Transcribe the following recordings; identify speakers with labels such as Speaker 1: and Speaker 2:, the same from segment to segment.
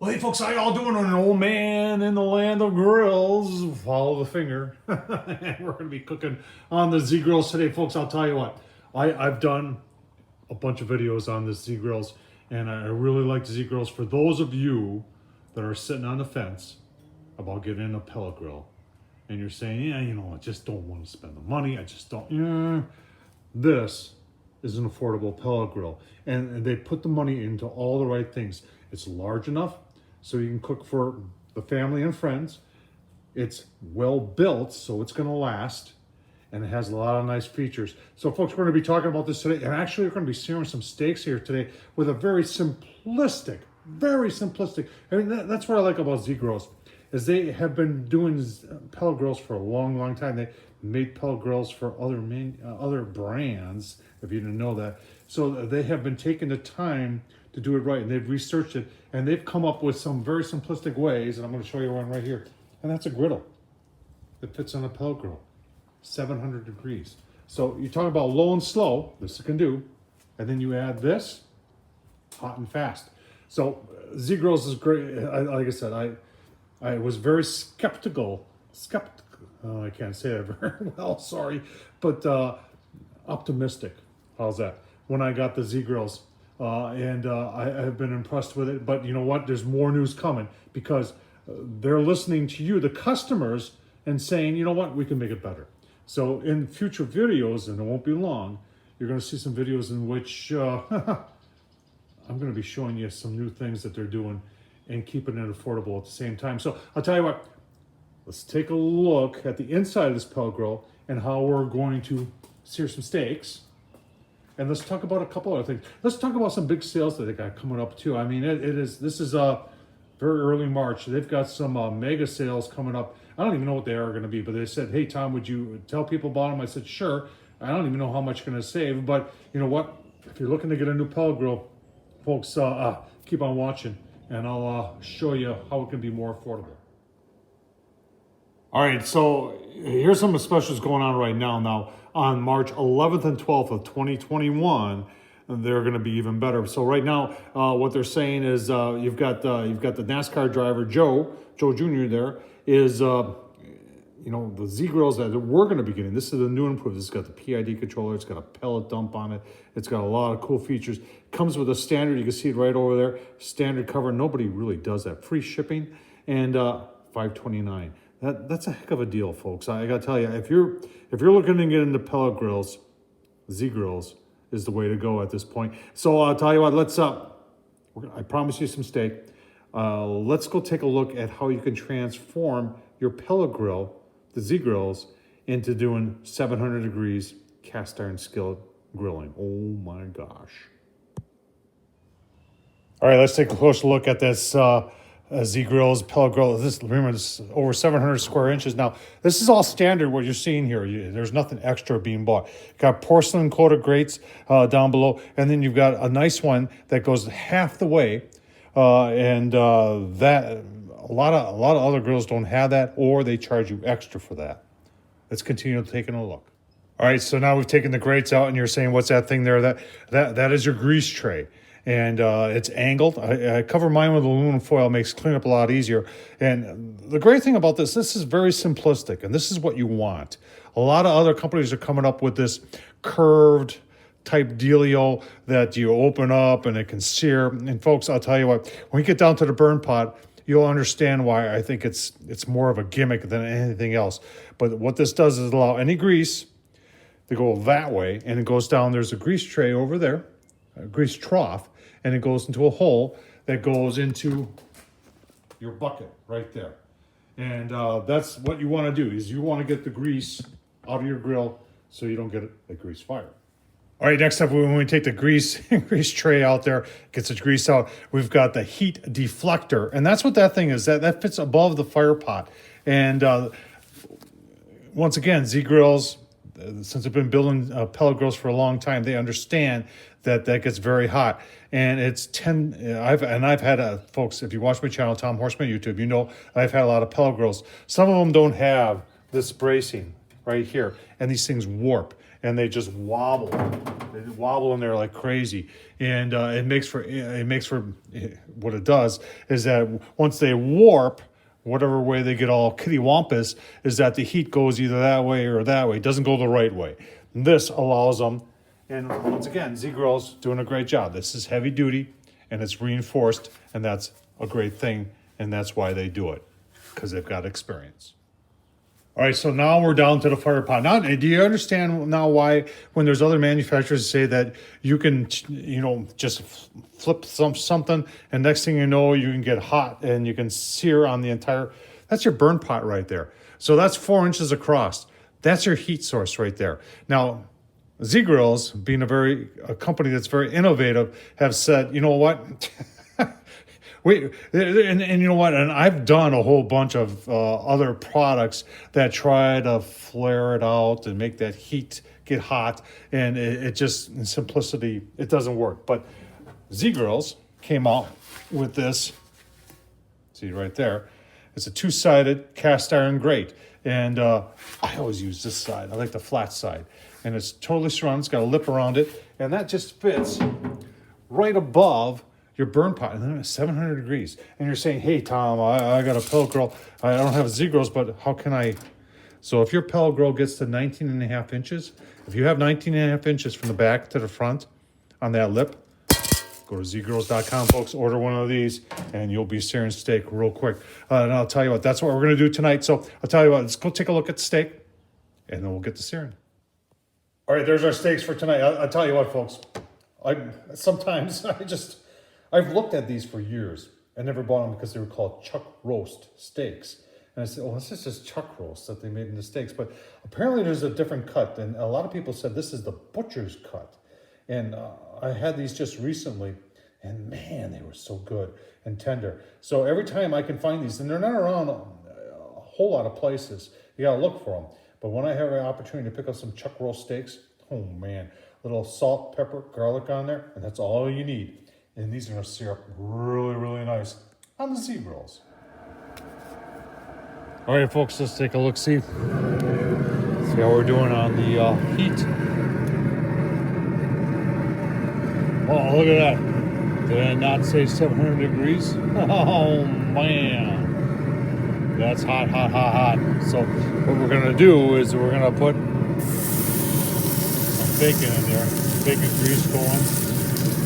Speaker 1: Well, hey folks, how y'all doing? An old man in the land of grills. Follow the finger. And we're going to be cooking on the Z grills today, folks. I'll tell you what, I've done a bunch of videos on the Z grills, and I really like the Z grills. For those of you that are sitting on the fence about getting a pellet grill, and you're saying, yeah, you know, I just don't want to spend the money. I just don't. This is an affordable pellet grill, and they put the money into all the right things. It's large enough so you can cook for the family and friends. It's well built, so it's going to last, and it has a lot of nice features. So folks, we're going to be talking about this today, and actually we're going to be searing some steaks here today with a very simplistic, I mean, that's what I like about Z Grills, is they have been doing pellet grills for a long time. They made pellet grills for other brands, if you didn't know that. So they have been taking the time to do it right, and they've researched it, and they've come up with some very simplistic ways, and I'm going to show you one right here. And that's a griddle that fits on a pellet grill, 700 degrees. So you talk about low and slow, this it can do, and then you add this, hot and fast. So Z Grills is great. Like I said, I was very skeptical. I can't say that very well, sorry, but optimistic. How's that? When I got the Z Grills. I have been impressed with it, but you know what? There's more news coming, because they're listening to you, the customers, and saying, you know what, we can make it better. So in future videos, and it won't be long, you're going to see some videos in which I'm going to be showing you some new things that they're doing and keeping it affordable at the same time. So I'll tell you what, let's take a look at the inside of this pellet grill and how we're going to sear some steaks. And let's talk about a couple other things. Let's talk about some big sales that they got coming up too. I mean, this is very early March. They've got some mega sales coming up. I don't even know what they are going to be, but they said, hey, Tom, would you tell people about them? I said, sure. I don't even know how much you're going to save, but you know what? If you're looking to get a new pellet grill, folks, keep on watching, and I'll show you how it can be more affordable. All right, so here's some of the specials going on right now. Now, on March 11th and 12th of 2021, they're going to be even better. So right now, what they're saying is you've got the NASCAR driver Joe Jr. There is the Z Grills that we're going to be getting. This is the new and improved. It's got the PID controller. It's got a pellet dump on it. It's got a lot of cool features. Comes with a standard. You can see it right over there. Standard cover. Nobody really does that. Free shipping, and $529. That's a heck of a deal, folks. I got to tell you, if you're looking to get into pellet grills, Z Grills is the way to go at this point. So I'll tell you what. I promise you some steak. Let's go take a look at how you can transform your pellet grill, the Z Grills, into doing 700 degrees cast iron skillet grilling. Oh my gosh. All right, let's take a closer look at this Z Grills pellet grill. Remember, this is over 700 square inches. Now, this is all standard what you're seeing here. There's nothing extra being bought. Got porcelain coated grates down below, and then you've got a nice one that goes half the way. That a lot of other grills don't have that, or they charge you extra for that. Let's continue taking a look. All right, so now we've taken the grates out, and you're saying, what's that thing there? That is your grease tray, and it's angled. I cover mine with aluminum foil. It makes cleanup a lot easier. And the great thing about this is very simplistic, and this is what you want. A lot of other companies are coming up with this curved type dealio that you open up and it can sear. And folks, I'll tell you what, when you get down to the burn pot, you'll understand why I think it's more of a gimmick than anything else. But what this does is allow any grease to go that way, and it goes down. There's a grease tray over there, a grease trough, and it goes into a hole that goes into your bucket right there. And that's what you want to do, is you want to get the grease out of your grill so you don't get a grease fire. All right, next up, when we take the grease tray out there, gets the grease out, we've got the heat deflector. And that's what that thing is. That fits above the fire pot. And once again, Z Grills, since they've been building pellet grills for a long time, they understand that gets very hot. And it's 10, I've had, folks, if you watch my channel, Tom Horseman YouTube, you know I've had a lot of pellet grills. Some of them don't have this bracing right here, and these things warp. and they just wobble. They wobble in there like crazy, and it makes for what it does is that once they warp, whatever way they get all kittywampus, is that the heat goes either that way or that way. It doesn't go the right way. And this allows them, and once again, Z-Grill's doing a great job. This is heavy duty, and it's reinforced, and that's a great thing, and that's why they do it, because they've got experience. All right, so now we're down to the fire pot. Now, do you understand now why when there's other manufacturers say that you can, just flip something, and next thing you know, you can get hot and you can sear on the entire, that's your burn pot right there. So that's 4 inches across. That's your heat source right there. Now, Z-Grills, being a company that's very innovative, have said, you know what? And you know what? And I've done a whole bunch of other products that try to flare it out and make that heat get hot, and it just, in simplicity, it doesn't work. But Z-Grills came out with this. See right there. It's a 2-sided cast iron grate, and I always use this side. I like the flat side, and it's totally surrounded. It's got a lip around it, and that just fits right above your burn pot, and then it's 700 degrees. And you're saying, hey, Tom, I got a pellet grill. I don't have Z-Grills, but how can I? So if your pellet grill gets to 19 and a half inches, if you have 19 and a half inches from the back to the front on that lip, go to zgrills.com, folks, order one of these, and you'll be searing steak real quick. And I'll tell you what, that's what we're going to do tonight. So I'll tell you what, let's go take a look at the steak, and then we'll get to searing. All right, there's our steaks for tonight. I'll tell you what, folks, I've looked at these for years. I never bought them because they were called chuck roast steaks. And I said, oh, this is just chuck roast that they made into steaks. But apparently there's a different cut. And a lot of people said this is the butcher's cut. And I had these just recently. And man, they were so good and tender. So every time I can find these, and they're not around a whole lot of places. You got to look for them. But when I have an opportunity to pick up some chuck roast steaks, oh man, little salt, pepper, garlic on there. And that's all you need. And these are going to sear up really, really nice on the Z-Grills. All right, folks, let's take a look, see how we're doing on the heat. Oh, look at that. Did I not say 700 degrees? Oh, man. That's hot, hot, hot, hot. So what we're going to do is we're going to put some bacon in there, bacon grease going.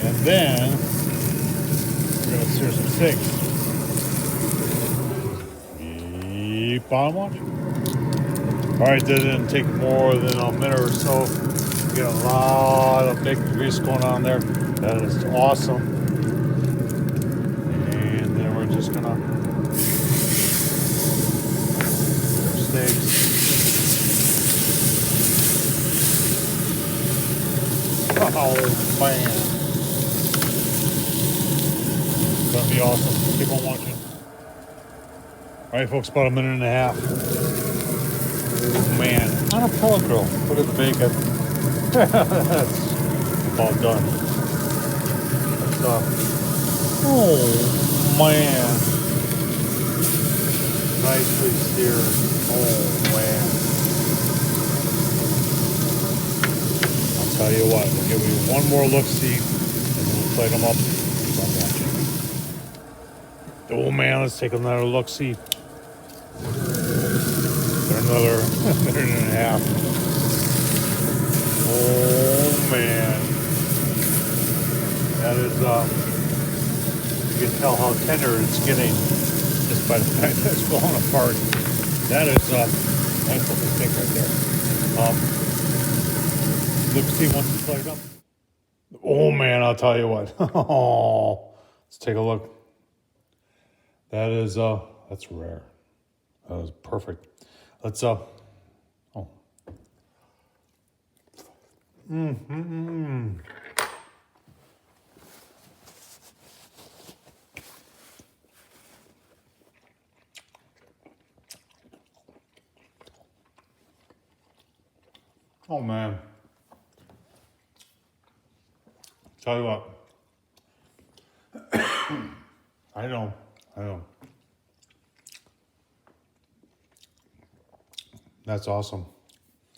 Speaker 1: And then we're going to sear some steaks. Keep on watching. All right, that didn't take more than a minute or so. We got a lot of bacon grease going on there. That is awesome. And then we're just going to sear steaks. Oh, man. Gonna be awesome. Keep on watching. All right, folks, about a minute and a half. Oh, man, on a pellet grill, put in the bacon. That's about done. Oh man, nicely seared. Oh man, I'll tell you what. We'll give you one more look, see, and then we'll plate them up. Keep on watching. Oh man, let's take another look, see. Another minute and a half. Oh man, that is you can tell how tender it's getting just by the fact that it's falling apart. That is nice looking steak right there. Look, see once it's laid up. Oh man, I'll tell you what. Let's take a look. That is that's rare. That was perfect. Let's oh. Oh man. Tell you what. I know. That's awesome.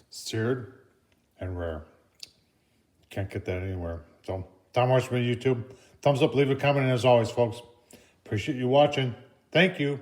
Speaker 1: Seared, and rare. Can't get that anywhere. So, Tom Horseman YouTube. Thumbs up, leave a comment, and as always, folks, appreciate you watching. Thank you.